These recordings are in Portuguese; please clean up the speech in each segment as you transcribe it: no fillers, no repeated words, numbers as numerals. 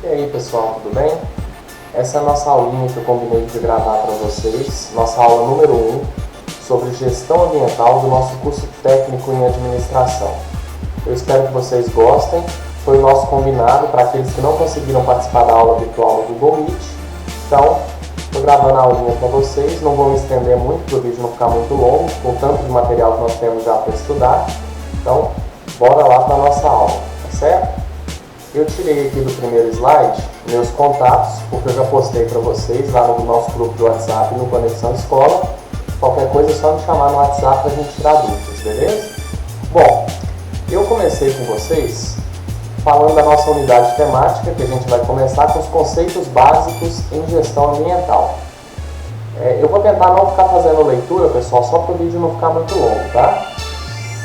E aí pessoal, tudo bem? Essa é a nossa aulinha que eu combinei de gravar para vocês, nossa aula número 1, sobre gestão ambiental do nosso curso técnico em administração. Eu espero que vocês gostem, foi o nosso combinado para aqueles que não conseguiram participar da aula virtual do Google Meet. Então, estou gravando a aulinha para vocês, não vou me estender muito para o vídeo não ficar muito longo, com o tanto de material que nós temos já para estudar. Então, bora lá para a nossa aula, tá certo? Eu tirei aqui do primeiro slide meus contatos, porque eu já postei para vocês lá no nosso grupo de WhatsApp no Conexão Escola. Qualquer coisa é só me chamar no WhatsApp para a gente tirar dúvidas, beleza? Bom, eu comecei com vocês falando da nossa unidade temática, que a gente vai começar com os conceitos básicos em gestão ambiental. Eu vou tentar não ficar fazendo leitura, pessoal, só para o vídeo não ficar muito longo, tá?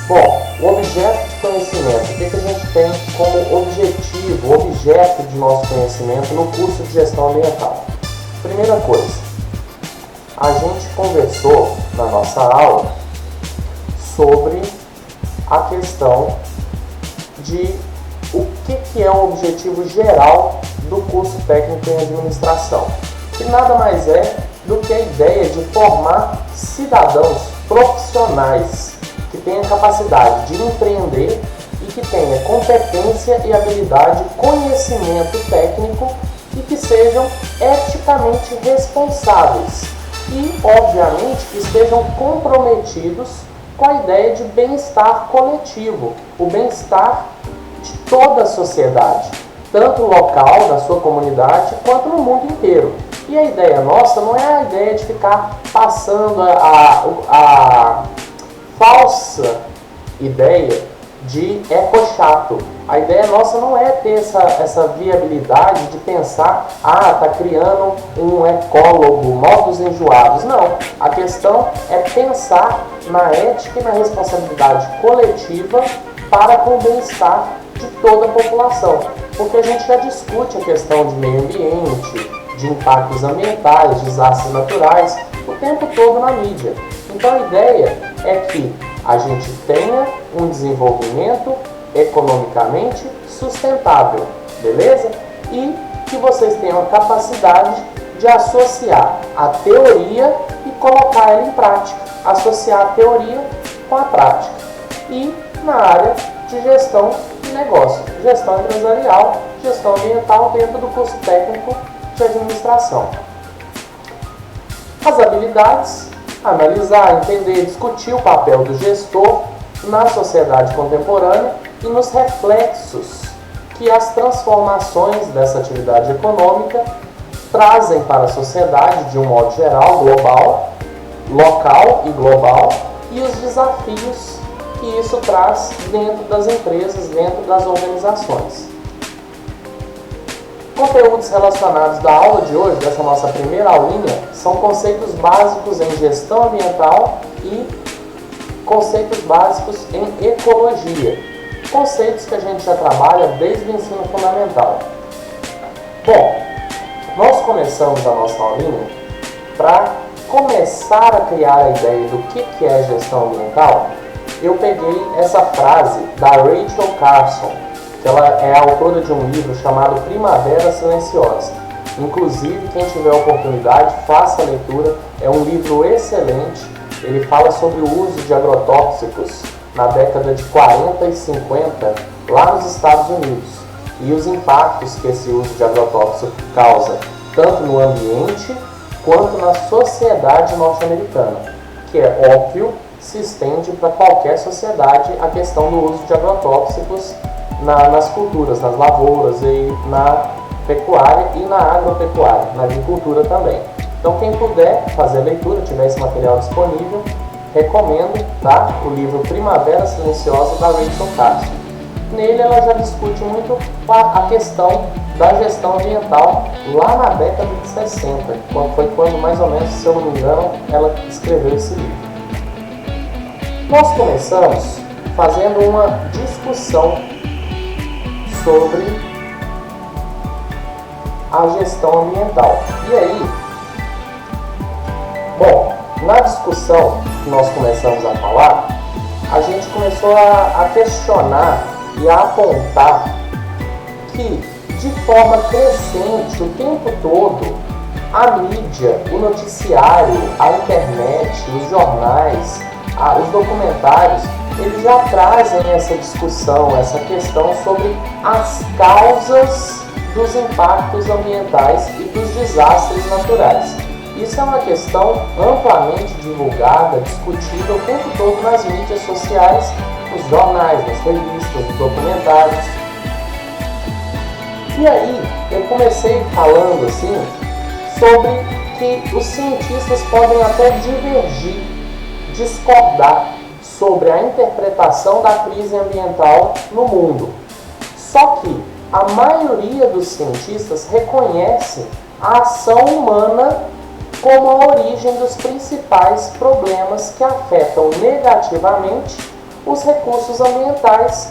Bom, o objeto de conhecimento, o que a gente tem como objetivo, objeto de nosso conhecimento no curso de gestão ambiental? Primeira coisa, a gente conversou na nossa aula sobre a questão de o que é o objetivo geral do curso técnico em administração, que nada mais é do que a ideia de formar cidadãos profissionais que tenha capacidade de empreender e que tenha competência e habilidade, conhecimento técnico e que sejam eticamente responsáveis e, obviamente, que estejam comprometidos com a ideia de bem-estar coletivo, o bem-estar de toda a sociedade, tanto local, da sua comunidade, quanto no mundo inteiro. E a ideia nossa não é a ideia de ficar passando a falsa ideia de ecochato. A ideia nossa não é ter essa viabilidade de pensar, tá criando um ecólogo, modos enjoados. Não, a questão é pensar na ética e na responsabilidade coletiva para com o bem-estar de toda a população. Porque a gente já discute a questão de meio ambiente, de impactos ambientais, desastres naturais, o tempo todo na mídia. Então a ideia é que a gente tenha um desenvolvimento economicamente sustentável, beleza? E que vocês tenham a capacidade de associar a teoria e colocar ela em prática, associar a teoria com a prática. E na área de gestão de negócio, gestão empresarial, gestão ambiental dentro do curso técnico de administração. As habilidades: analisar, entender, discutir o papel do gestor na sociedade contemporânea e nos reflexos que as transformações dessa atividade econômica trazem para a sociedade de um modo geral, global, local e global, e os desafios que isso traz dentro das empresas, dentro das organizações. Conteúdos relacionados da aula de hoje, dessa nossa primeira aulinha, são conceitos básicos em gestão ambiental e conceitos básicos em ecologia. Conceitos que a gente já trabalha desde o ensino fundamental. Bom, nós começamos a nossa aulinha para começar a criar a ideia do que é gestão ambiental. Eu peguei essa frase da Rachel Carson, que ela é autora de um livro chamado Primavera Silenciosa. Inclusive, quem tiver a oportunidade, faça a leitura. É um livro excelente. Ele fala sobre o uso de agrotóxicos na década de 40 e 50, lá nos Estados Unidos, e os impactos que esse uso de agrotóxico causa, tanto no ambiente quanto na sociedade norte-americana, que é óbvio, se estende para qualquer sociedade a questão do uso de agrotóxicos nas culturas, nas lavouras e na pecuária e na agropecuária, na agricultura também. Então quem puder fazer a leitura, tiver esse material disponível, recomendo, tá? O livro Primavera Silenciosa da Rachel Carson. Nele ela já discute muito a questão da gestão ambiental lá na década de 60, foi quando mais ou menos, se eu não me engano, ela escreveu esse livro. Nós começamos fazendo uma discussão sobre a gestão ambiental. E aí, bom, na discussão que nós começamos a falar, a gente começou a questionar e a apontar que de forma crescente, o tempo todo, a mídia, o noticiário, a internet, os jornais, os documentários, eles já trazem essa discussão, essa questão sobre as causas dos impactos ambientais e dos desastres naturais. Isso é uma questão amplamente divulgada, discutida o tempo todo nas mídias sociais, nos jornais, nas revistas, nos documentários. E aí, eu comecei falando assim, sobre que os cientistas podem até divergir, discordar sobre a interpretação da crise ambiental no mundo. Só que a maioria dos cientistas reconhece a ação humana como a origem dos principais problemas que afetam negativamente os recursos ambientais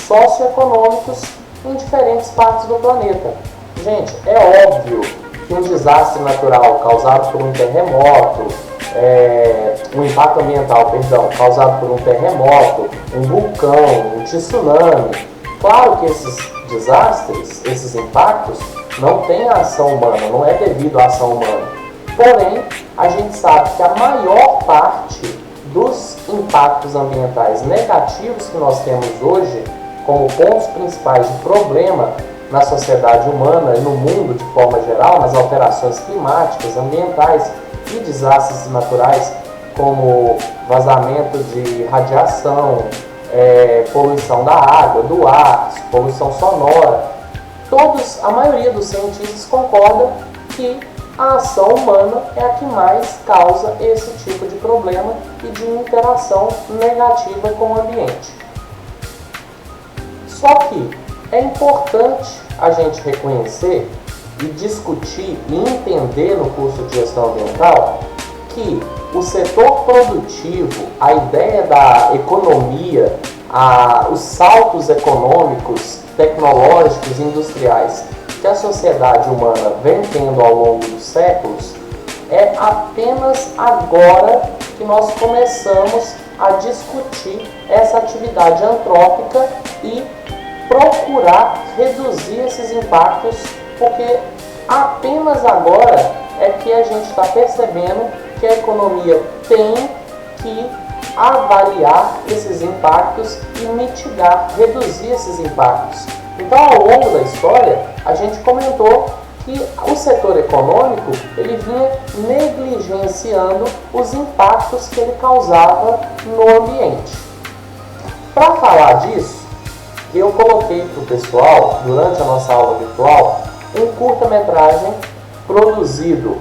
socioeconômicos em diferentes partes do planeta. Gente, é óbvio que um desastre natural causado por um terremoto, um impacto ambiental, causado por um terremoto, um vulcão, um tsunami, claro que esses desastres, esses impactos, não têm ação humana, não é devido à ação humana. Porém, a gente sabe que a maior parte dos impactos ambientais negativos que nós temos hoje, como pontos principais de problema na sociedade humana e no mundo de forma geral, nas alterações climáticas, ambientais e desastres naturais, como vazamento de radiação, poluição da água, do ar, poluição sonora, a maioria dos cientistas concorda que a ação humana é a que mais causa esse tipo de problema e de interação negativa com o ambiente. Só que é importante a gente reconhecer e discutir e entender no curso de gestão ambiental que o setor produtivo, a ideia da economia, os saltos econômicos, tecnológicos e industriais que a sociedade humana vem tendo ao longo dos séculos, é apenas agora que nós começamos a discutir essa atividade antrópica e procurar reduzir esses impactos, porque apenas agora é que a gente está percebendo que a economia tem que avaliar esses impactos e mitigar, reduzir esses impactos. Então, ao longo da história, a gente comentou que o setor econômico ele vinha negligenciando os impactos que ele causava no ambiente. Para falar disso, eu coloquei para o pessoal, durante a nossa aula virtual, um curta-metragem produzido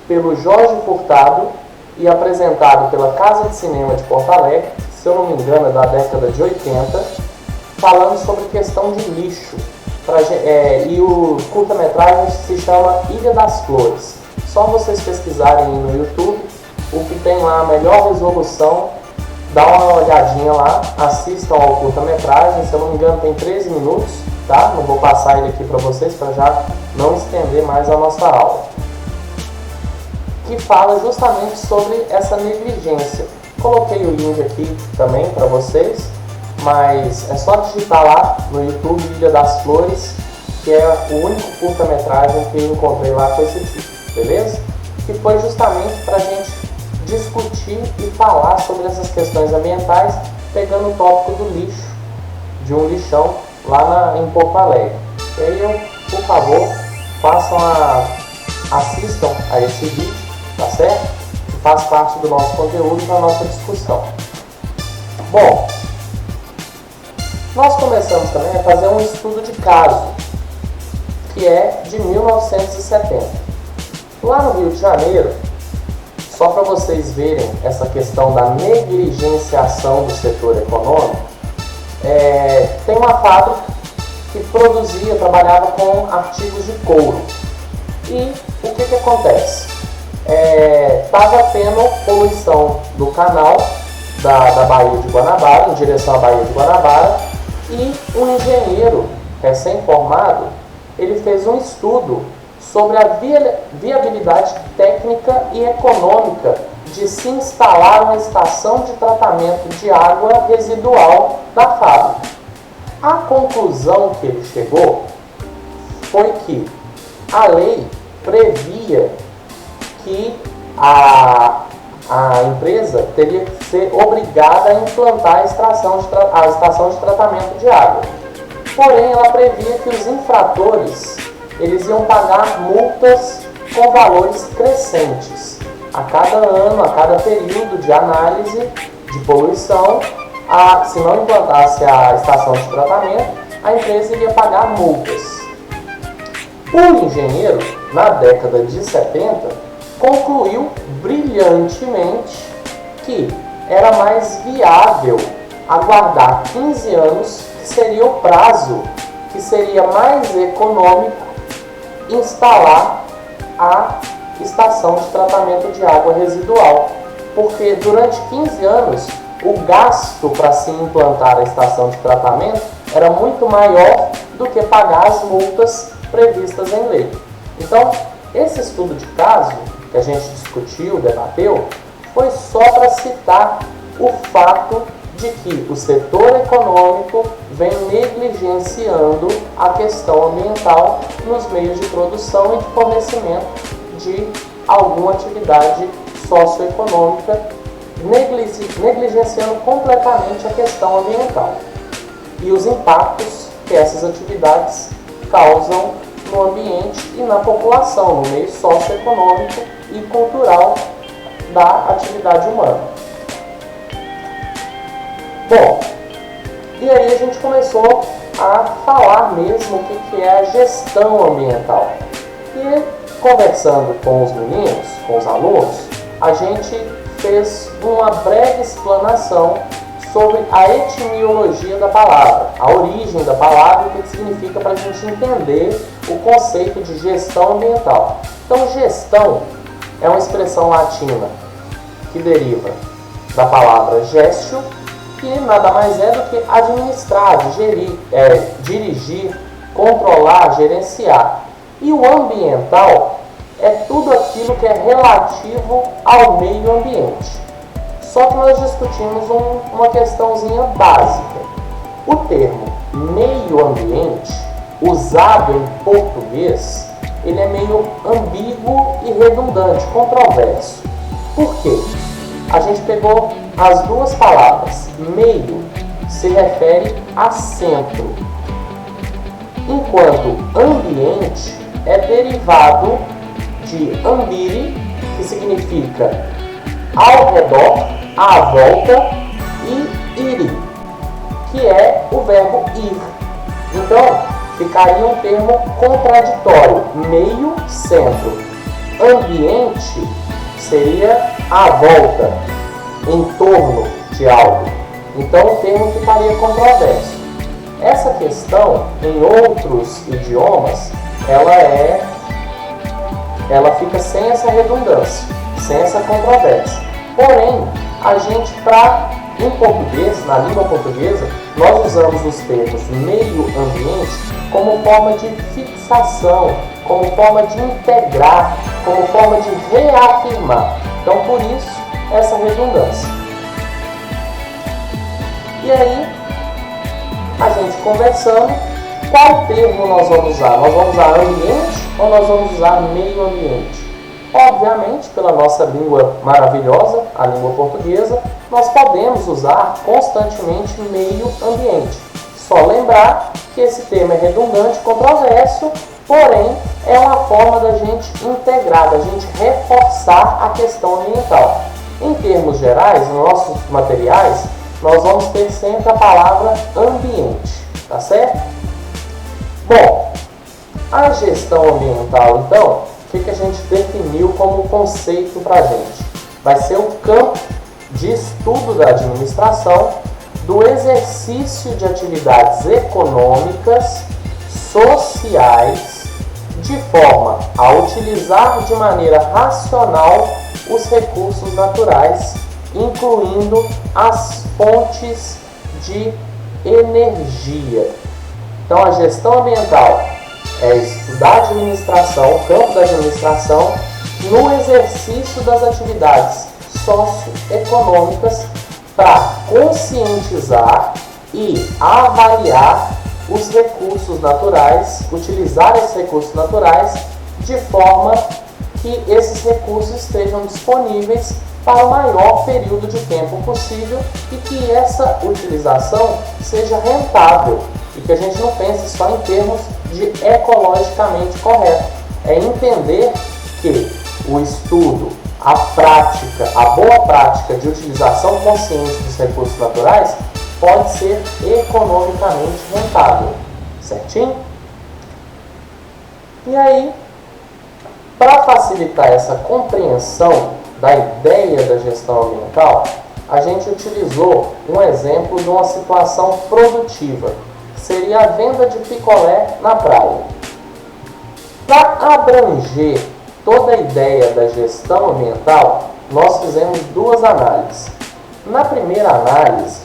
pelo Jorge Furtado e apresentado pela Casa de Cinema de Porto Alegre, se eu não me engano é da década de 80, falando sobre questão de lixo. E o curta-metragem se chama Ilha das Flores. Só vocês pesquisarem no YouTube, o que tem lá a melhor resolução, dá uma olhadinha lá, assistam ao curta-metragem, se eu não me engano tem 13 minutos, tá? Não vou passar ele aqui para vocês para já não estender mais a nossa aula. Que fala justamente sobre essa negligência. Coloquei o link aqui também para vocês, mas é só digitar lá no YouTube Ilha das Flores, que é o único curta-metragem que eu encontrei lá com esse título, beleza? Que foi justamente para a gente discutir e falar sobre essas questões ambientais, pegando o tópico do lixo, de um lixão lá em Porto Alegre. E aí, por favor, assistam a esse vídeo, tá certo? Que faz parte do nosso conteúdo, da nossa discussão. Bom, nós começamos também a fazer um estudo de caso, que é de 1970. Lá no Rio de Janeiro, só para vocês verem essa questão da negligenciação do setor econômico, tem uma fábrica que trabalhava com artigos de couro. E o que acontece? Estava tendo poluição do canal da Baía de Guanabara, em direção à Baía de Guanabara, e um engenheiro recém-formado, ele fez um estudo sobre a viabilidade técnica e econômica de se instalar uma estação de tratamento de água residual da fábrica. A conclusão que ele chegou foi que a lei previa que a empresa teria que ser obrigada a implantar a estação de tratamento de água. Porém, ela previa que os infratores eles iam pagar multas com valores crescentes. A cada ano, a cada período de análise de poluição, se não implantasse a estação de tratamento, a empresa iria pagar multas. O engenheiro, na década de 70, concluiu brilhantemente que era mais viável aguardar 15 anos, que seria o prazo que seria mais econômico instalar a estação de tratamento de água residual, porque durante 15 anos o gasto para se implantar a estação de tratamento era muito maior do que pagar as multas previstas em lei. Então, esse estudo de caso que a gente discutiu, debateu, foi só para citar o fato de que o setor econômico vem negligenciando a questão ambiental nos meios de produção e de fornecimento de alguma atividade socioeconômica, negligenciando completamente a questão ambiental e os impactos que essas atividades causam no ambiente e na população, no meio socioeconômico e cultural da atividade humana. Bom, e aí a gente começou a falar mesmo o que é a gestão ambiental. E conversando com os meninos, com os alunos, a gente fez uma breve explanação sobre a etimologia da palavra, a origem da palavra e o que significa para a gente entender o conceito de gestão ambiental. Então, gestão é uma expressão latina que deriva da palavra gestio, que nada mais é do que administrar, dirigir, controlar, gerenciar. E o ambiental é tudo aquilo que é relativo ao meio ambiente. Só que nós discutimos uma questãozinha básica. O termo meio ambiente, usado em português, ele é meio ambíguo e redundante, controverso. Por quê? A gente pegou as duas palavras. Meio se refere a centro, enquanto ambiente é derivado de ambire, que significa ao redor, à volta, e ire, que é o verbo ir. Então, ficaria um termo contraditório, meio, centro. Ambiente seria à volta, em torno de algo. Então, o termo ficaria controverso. Essa questão, em outros idiomas, ela fica sem essa redundância, sem essa controvérsia. Porém, a gente, em português, na língua portuguesa, nós usamos os termos meio ambiente como forma de fixação, como forma de integrar, como forma de reafirmar. Então, por isso, essa redundância. E aí, a gente conversando, qual termo nós vamos usar? Nós vamos usar ambiente ou nós vamos usar meio ambiente? Obviamente, pela nossa língua maravilhosa, a língua portuguesa, nós podemos usar constantemente meio ambiente. Só lembrar que esse termo é redundante, controverso, porém é uma forma da gente integrar, da gente reforçar a questão ambiental. Em termos gerais, nos nossos materiais, nós vamos ter sempre a palavra ambiente, tá certo? Bom, a gestão ambiental, então, o que a gente definiu como conceito para a gente? Vai ser o campo de estudo da administração do exercício de atividades econômicas, sociais, de forma a utilizar de maneira racional os recursos naturais, incluindo as fontes de energia. Então, a gestão ambiental é estudar a administração, o campo da administração, no exercício das atividades socioeconômicas para conscientizar e avaliar os recursos naturais, utilizar esses recursos naturais de forma que esses recursos estejam disponíveis para o maior período de tempo possível e que essa utilização seja rentável e que a gente não pense só em termos de ecologicamente correto. É entender que o estudo, a prática, a boa prática de utilização consciente dos recursos naturais pode ser economicamente rentável, certinho? E aí, para facilitar essa compreensão da ideia da gestão ambiental, a gente utilizou um exemplo de uma situação produtiva, que seria a venda de picolé na praia. Para abranger toda a ideia da gestão ambiental, nós fizemos duas análises. Na primeira análise,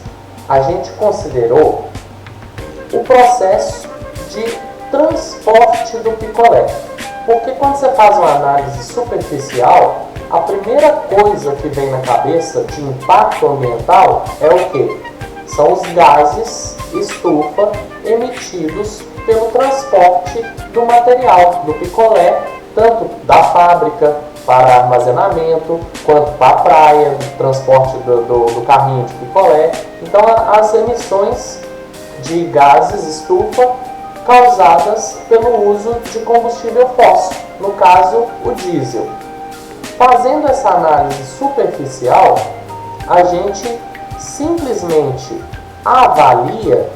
a gente considerou o processo de transporte do picolé. Porque quando você faz uma análise superficial, a primeira coisa que vem na cabeça de impacto ambiental é o quê? São os gases estufa emitidos pelo transporte do material, do picolé, tanto da fábrica para armazenamento, quanto para a praia, do transporte do carrinho de picolé. Então, as emissões de gases estufa causadas pelo uso de combustível fóssil, no caso, o diesel. Fazendo essa análise superficial, a gente simplesmente avalia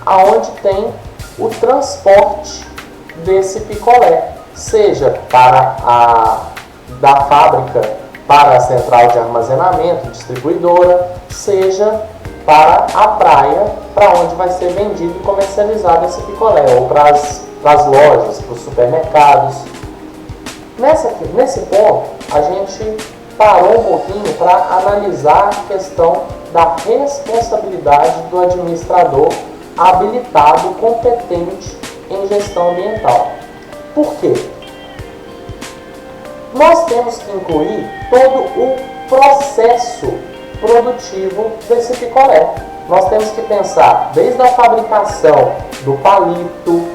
aonde tem o transporte desse picolé, seja da fábrica para a central de armazenamento, distribuidora, seja para a praia, para onde vai ser vendido e comercializado esse picolé, ou para as lojas, para os supermercados. Nesse ponto, a gente parou um pouquinho para analisar a questão da responsabilidade do administrador habilitado, competente em gestão ambiental. Por quê? Nós temos que incluir todo o processo produtivo desse picolé. Nós temos que pensar desde a fabricação do palito,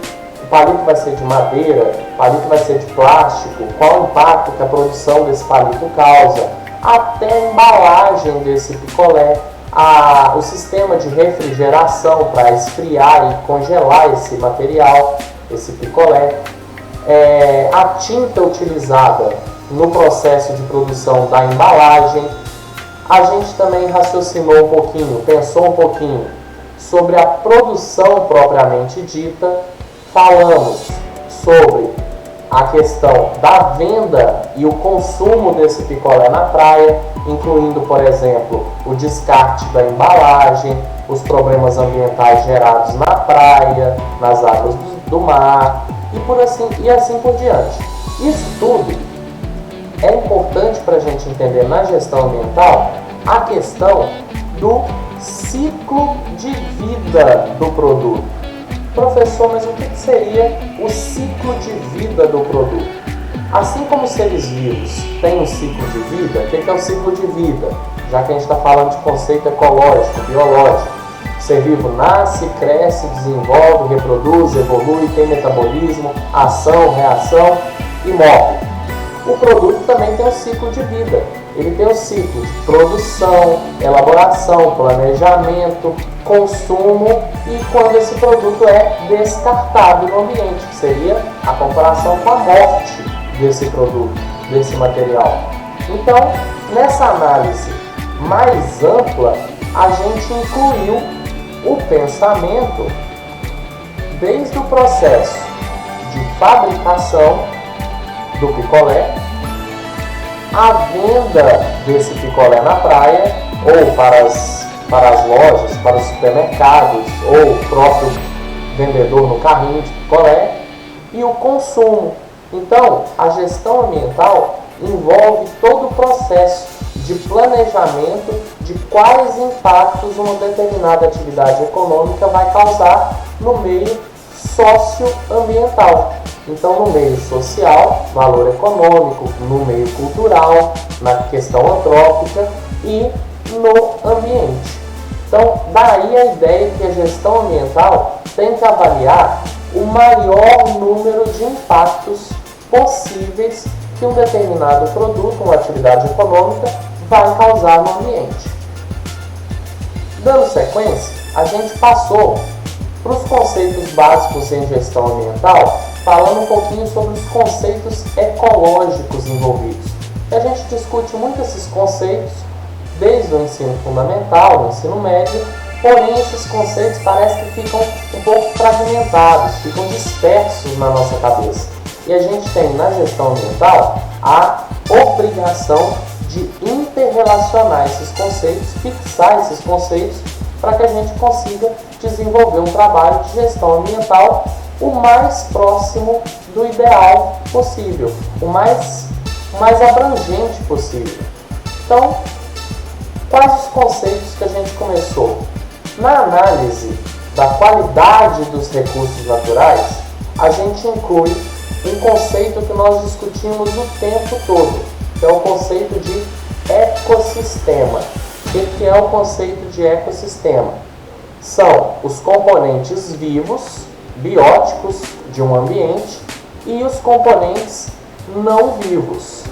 o palito vai ser de madeira, o palito vai ser de plástico, qual o impacto que a produção desse palito causa, até a embalagem desse picolé, o sistema de refrigeração para esfriar e congelar esse material, esse picolé, a tinta utilizada no processo de produção da embalagem. A gente também raciocinou um pouquinho, pensou um pouquinho sobre a produção propriamente dita, falamos sobre a questão da venda e o consumo desse picolé na praia, incluindo, por exemplo, o descarte da embalagem, os problemas ambientais gerados na praia, nas águas do mar e assim por diante. Isso tudo é importante para a gente entender na gestão ambiental a questão do ciclo de vida do produto. Professor, mas o que seria o ciclo de vida do produto? Assim como os seres vivos têm um ciclo de vida, o que é o ciclo de vida? Já que a gente está falando de conceito ecológico, biológico. O ser vivo nasce, cresce, desenvolve, reproduz, evolui, tem metabolismo, ação, reação e morre. O produto também tem um ciclo de vida. Ele tem um ciclo de produção, elaboração, planejamento, consumo e quando esse produto é descartado no ambiente, que seria a comparação com a morte desse produto, desse material. Então, nessa análise mais ampla, a gente incluiu o pensamento desde o processo de fabricação do picolé, a venda desse picolé na praia, ou para as lojas, para os supermercados, ou o próprio vendedor no carrinho de picolé, e o consumo. Então, a gestão ambiental envolve todo o processo de planejamento de quais impactos uma determinada atividade econômica vai causar no meio socioambiental. Então, no meio social, valor econômico, no meio cultural, na questão antrópica e no ambiente. Então, daí a ideia que a gestão ambiental tem que avaliar o maior número de impactos possíveis que um determinado produto, uma atividade econômica, vai causar no ambiente. Dando sequência, a gente passou para os conceitos básicos em gestão ambiental, falando um pouquinho sobre os conceitos ecológicos envolvidos. A gente discute muito esses conceitos desde o ensino fundamental, o ensino médio, porém esses conceitos parecem que ficam um pouco fragmentados, ficam dispersos na nossa cabeça. E a gente tem na gestão ambiental a obrigação de interrelacionar esses conceitos, fixar esses conceitos, para que a gente consiga desenvolver um trabalho de gestão ambiental o mais próximo do ideal possível, o mais abrangente possível. Então, quais os conceitos que a gente começou? Na análise da qualidade dos recursos naturais, a gente inclui um conceito que nós discutimos o tempo todo, que é o conceito de ecossistema. O que é o conceito de ecossistema? São os componentes vivos, bióticos de um ambiente e os componentes não vivos.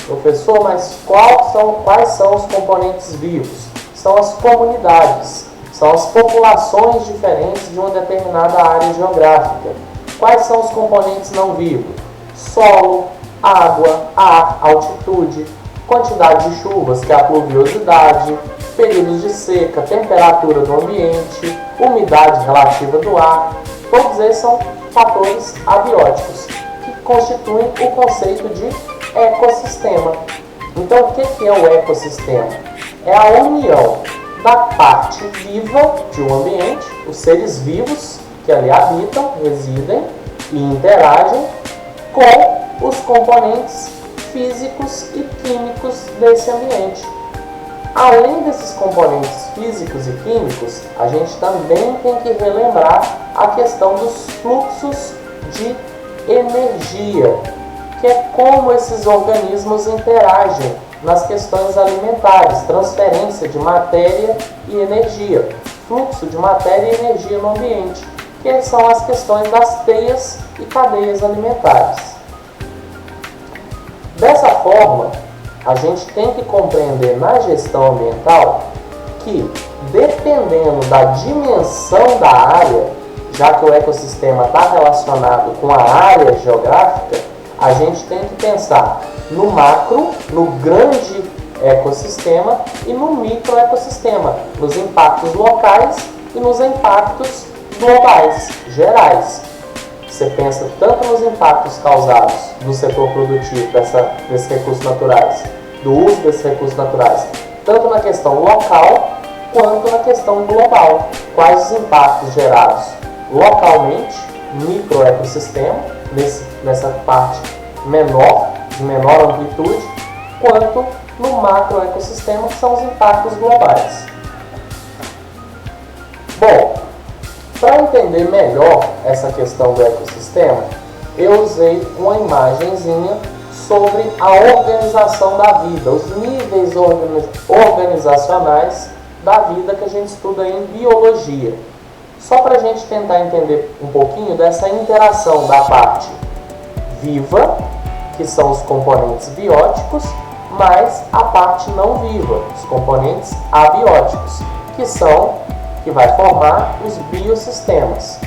Professor, mas quais são os componentes vivos? São as comunidades, são as populações diferentes de uma determinada área geográfica. Quais são os componentes não vivos? Solo, água, ar, altitude, quantidade de chuvas, que é a pluviosidade, períodos de seca, temperatura do ambiente, umidade relativa do ar. Todos esses são fatores abióticos que constituem o conceito de ecossistema. Então, o que é o ecossistema? É a união da parte viva de um ambiente, os seres vivos que ali habitam, residem e interagem com os componentes físicos e químicos desse ambiente. Além desses componentes físicos e químicos, a gente também tem que relembrar a questão dos fluxos de energia, que é como esses organismos interagem nas questões alimentares, transferência de matéria e energia, fluxo de matéria e energia no ambiente, que são as questões das teias e cadeias alimentares. Dessa forma, a gente tem que compreender na gestão ambiental que, dependendo da dimensão da área, já que o ecossistema está relacionado com a área geográfica, a gente tem que pensar no macro, no grande ecossistema e no microecossistema, nos impactos locais e nos impactos globais, gerais. Você pensa tanto nos impactos causados no setor produtivo desses recursos naturais, do uso desses recursos naturais, tanto na questão local quanto na questão global. Quais os impactos gerados localmente, microecossistema, nessa parte menor, de menor amplitude, quanto no macroecossistema, que são os impactos globais. Bom, para entender melhor essa questão do ecossistema, eu usei uma imagenzinha sobre a organização da vida, os níveis organizacionais da vida que a gente estuda em biologia. Só para a gente tentar entender um pouquinho dessa interação da parte viva, que são os componentes bióticos, mais a parte não viva, os componentes abióticos, que vai formar os biossistemas.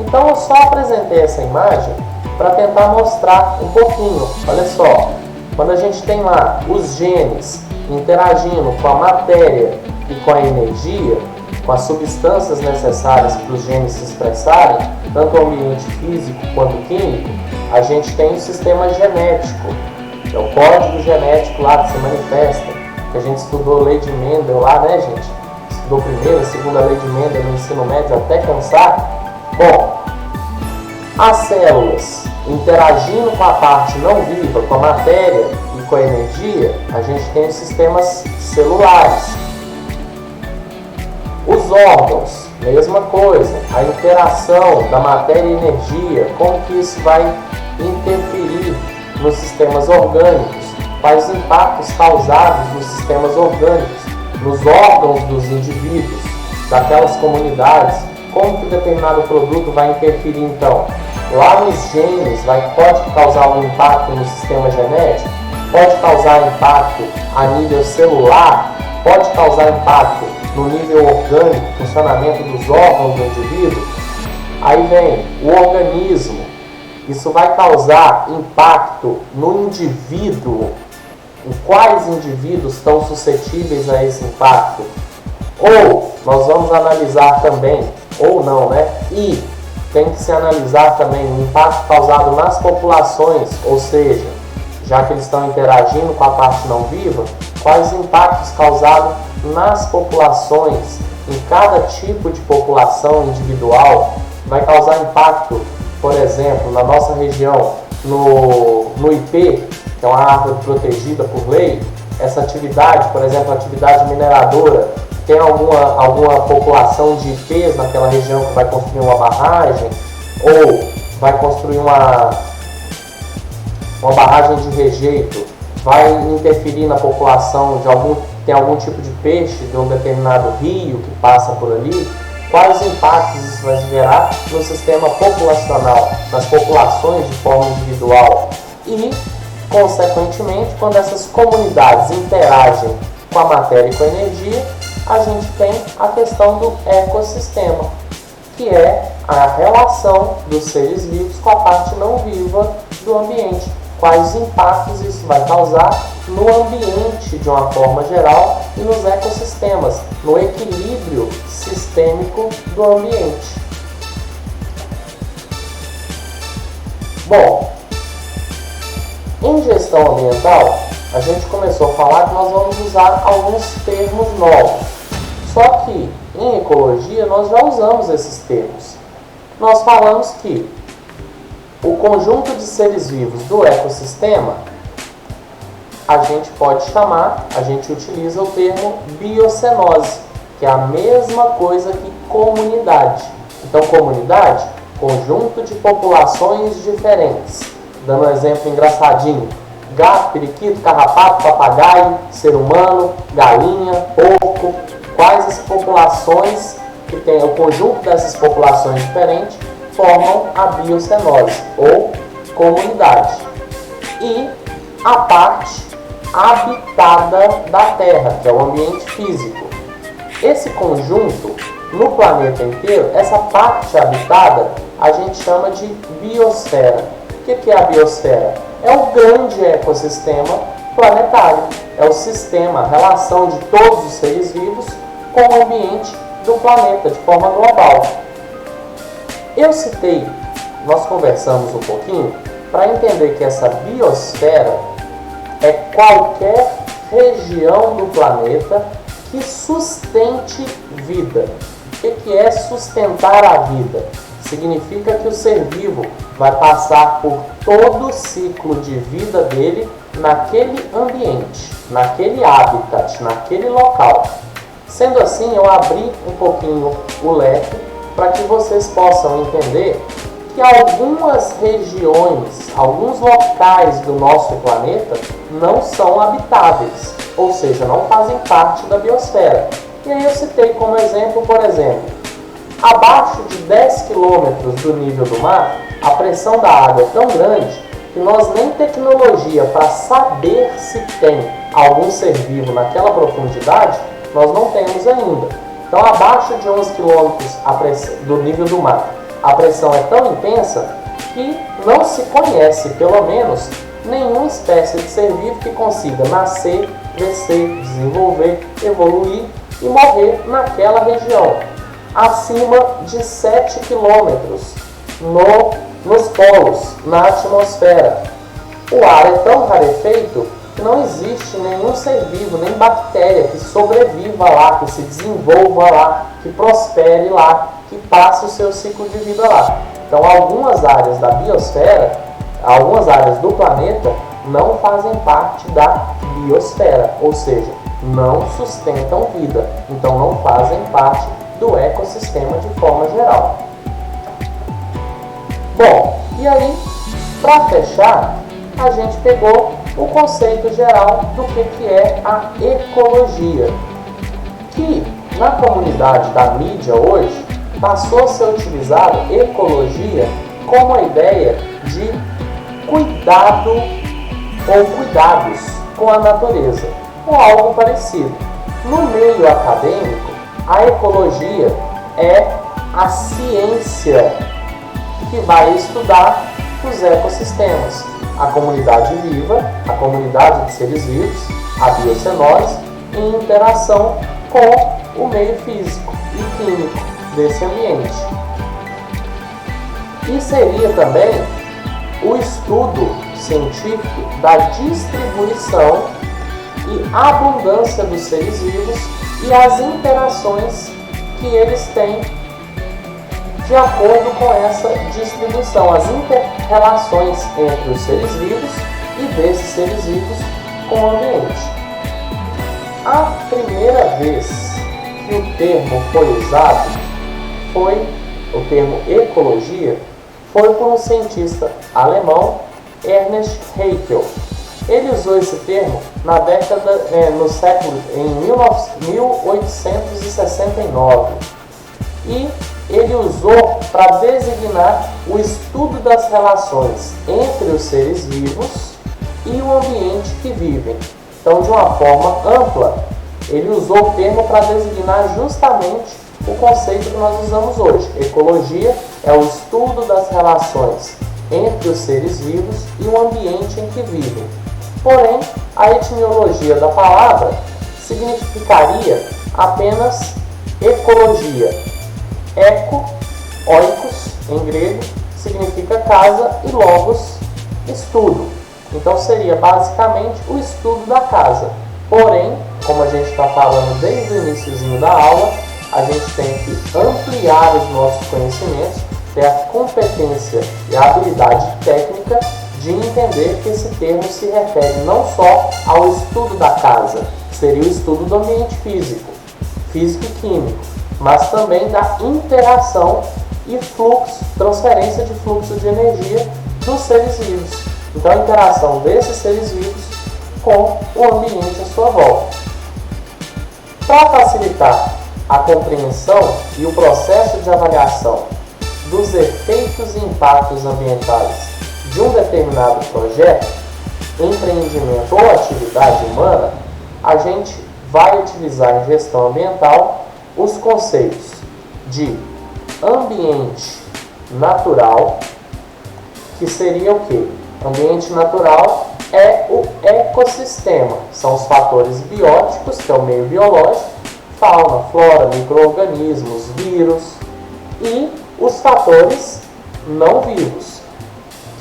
Então eu só apresentei essa imagem para tentar mostrar um pouquinho. Olha só, quando a gente tem lá os genes interagindo com a matéria e com a energia, com as substâncias necessárias para os genes se expressarem, tanto no ambiente físico quanto químico, a gente tem o sistema genético, é o código genético lá que se manifesta, que a gente estudou a lei de Mendel lá, né, gente? Estudou primeira, segunda lei de Mendel no ensino médio até cansar. Bom, as células interagindo com a parte não viva, com a matéria e com a energia, a gente tem os sistemas celulares. Os órgãos, mesma coisa, a interação da matéria e energia, como que isso vai interferir nos sistemas orgânicos, quais os impactos causados nos sistemas orgânicos, nos órgãos dos indivíduos, daquelas comunidades, como que determinado produto vai interferir então? Lá nos genes, pode causar um impacto no sistema genético, pode causar impacto a nível celular, pode causar impacto no nível orgânico, funcionamento dos órgãos do indivíduo. Aí vem o organismo, isso vai causar impacto no indivíduo. Quais indivíduos estão suscetíveis a esse impacto? Ou nós vamos analisar também, ou não, né? E tem que se analisar também o impacto causado nas populações, ou seja, já que eles estão interagindo com a parte não viva, quais impactos causados nas populações, em cada tipo de população individual, vai causar impacto, por exemplo, na nossa região, no IP, que é uma árvore protegida por lei, essa atividade, por exemplo, a atividade mineradora, tem alguma população de IPs naquela região que vai construir uma barragem, ou vai construir uma barragem de rejeito, vai interferir na população tem algum tipo de peixe de um determinado rio que passa por ali, quais impactos isso vai gerar no sistema populacional, nas populações de forma individual e, consequentemente, quando essas comunidades interagem com a matéria e com a energia, a gente tem a questão do ecossistema, que é a relação dos seres vivos com a parte não viva do ambiente. Quais impactos isso vai causar no ambiente de uma forma geral e nos ecossistemas, no equilíbrio sistêmico do ambiente. Bom, em gestão ambiental, a gente começou a falar que nós vamos usar alguns termos novos. Só que em ecologia nós já usamos esses termos. Nós falamos que o conjunto de seres vivos do ecossistema, a gente utiliza o termo biocenose, que é a mesma coisa que comunidade. Então, comunidade, conjunto de populações diferentes. Dando um exemplo engraçadinho: gato, periquito, carrapato, papagaio, ser humano, galinha, porco. Quais as populações que tem, o conjunto dessas populações diferentes formam a biocenose, ou comunidade. E a parte habitada da Terra, que é o ambiente físico. Esse conjunto, no planeta inteiro, essa parte habitada, a gente chama de biosfera. O que é a biosfera? É o grande ecossistema planetário. É o sistema, a relação de todos os seres vivos com o ambiente do planeta, de forma global. Nós conversamos um pouquinho para entender que essa biosfera é qualquer região do planeta que sustente vida. O que é sustentar a vida? Significa que o ser vivo vai passar por todo o ciclo de vida dele naquele ambiente, naquele habitat, naquele local. Sendo assim, eu abri um pouquinho o leque para que vocês possam entender que algumas regiões, alguns locais do nosso planeta não são habitáveis, ou seja, não fazem parte da biosfera. E aí eu citei como exemplo, por exemplo, abaixo de 10 km do nível do mar, a pressão da água é tão grande que nós nem tecnologia para saber se tem algum ser vivo naquela profundidade, nós não temos ainda. Então, abaixo de 11 km do nível do mar, a pressão é tão intensa que não se conhece, pelo menos, nenhuma espécie de ser vivo que consiga nascer, crescer, desenvolver, evoluir e morrer naquela região. Acima de 7 km nos polos, na atmosfera. O ar é tão rarefeito que não existe nenhum ser vivo, nem bactéria que sobreviva lá, que se desenvolva lá, que prospere lá, que passe o seu ciclo de vida lá. Então, algumas áreas da biosfera, algumas áreas do planeta, não fazem parte da biosfera, ou seja, não sustentam vida, então não fazem parte do ecossistema de forma geral. Bom, e aí, para fechar, a gente pegou o conceito geral do que é a ecologia, que Na comunidade da mídia hoje, passou a ser utilizada ecologia como a ideia de cuidado ou cuidados com a natureza, ou algo parecido. No meio acadêmico, a ecologia é a ciência que vai estudar os ecossistemas, a comunidade viva, a comunidade de seres vivos, a biocenose, em interação com o meio físico e químico desse ambiente. E seria também o estudo científico da distribuição e abundância dos seres vivos e as interações que eles têm de acordo com essa distribuição, as inter-relações entre os seres vivos e desses seres vivos com o ambiente. A primeira vez que o termo foi usado, o termo ecologia, foi por um cientista alemão, Ernst Haeckel. Ele usou esse termo na década, no século, em 1869, e ele usou para designar o estudo das relações entre os seres vivos e o ambiente que vivem. Então, de uma forma ampla, ele usou o termo para designar justamente o conceito que nós usamos hoje. Ecologia é o estudo das relações entre os seres vivos e o ambiente em que vivem. Porém, a etimologia da palavra significaria apenas ecologia. Eco, oikos, em grego, significa casa, e logos, estudo. Então seria basicamente o estudo da casa. Porém, como a gente está falando desde o iniciozinho da aula, a gente tem que ampliar os nossos conhecimentos, ter a competência e a habilidade técnica de entender que esse termo se refere não só ao estudo da casa, seria o estudo do ambiente físico e químico, mas também da interação e fluxo, transferência de fluxo de energia dos seres vivos. Então, a interação desses seres vivos com o ambiente à sua volta. Para facilitar a compreensão e o processo de avaliação dos efeitos e impactos ambientais de um determinado projeto, empreendimento ou atividade humana, a gente vai utilizar em gestão ambiental os conceitos de ambiente natural, que seria o quê? Ambiente natural é o ecossistema, são os fatores bióticos, que é o meio biológico, fauna, flora, micro-organismos, vírus, e os fatores não vivos,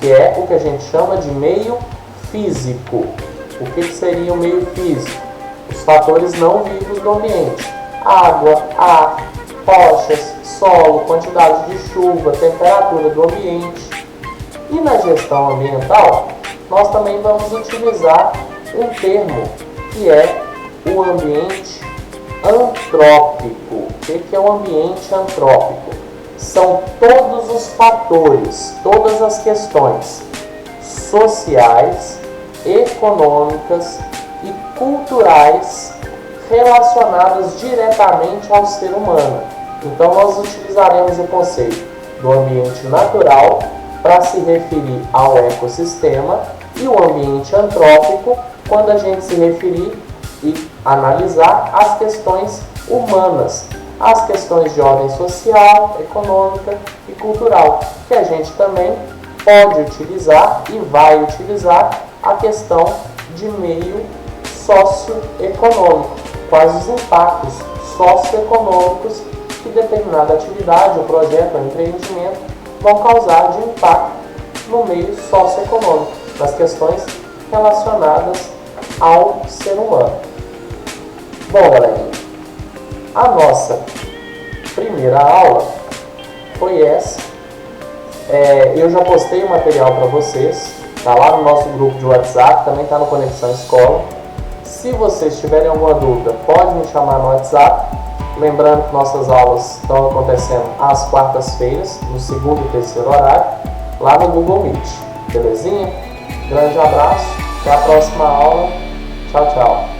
que é o que a gente chama de meio físico. O que seria o meio físico? Os fatores não vivos do ambiente: água, ar, rochas, solo, quantidade de chuva, temperatura do ambiente. E na gestão ambiental, nós também vamos utilizar um termo que é o ambiente antrópico. O que é o ambiente antrópico? São todos os fatores, todas as questões sociais, econômicas e culturais relacionadas diretamente ao ser humano. Então, nós utilizaremos o conceito do ambiente natural para se referir ao ecossistema e o ambiente antrópico quando a gente se referir e analisar as questões humanas, as questões de ordem social, econômica e cultural, que a gente também pode utilizar e vai utilizar a questão de meio socioeconômico, quais os impactos socioeconômicos que determinada atividade, ou projeto, ou empreendimento vão causar de impacto no meio socioeconômico, nas questões relacionadas ao ser humano. Bom, galerinha, a nossa primeira aula foi essa. Eu já postei o material para vocês, está lá no nosso grupo de WhatsApp, também está no Conexão Escola. Se vocês tiverem alguma dúvida, pode me chamar no WhatsApp. Lembrando que nossas aulas estão acontecendo às quartas-feiras, no segundo e terceiro horário, lá no Google Meet. Belezinha? Grande abraço, até a próxima aula. Tchau, tchau.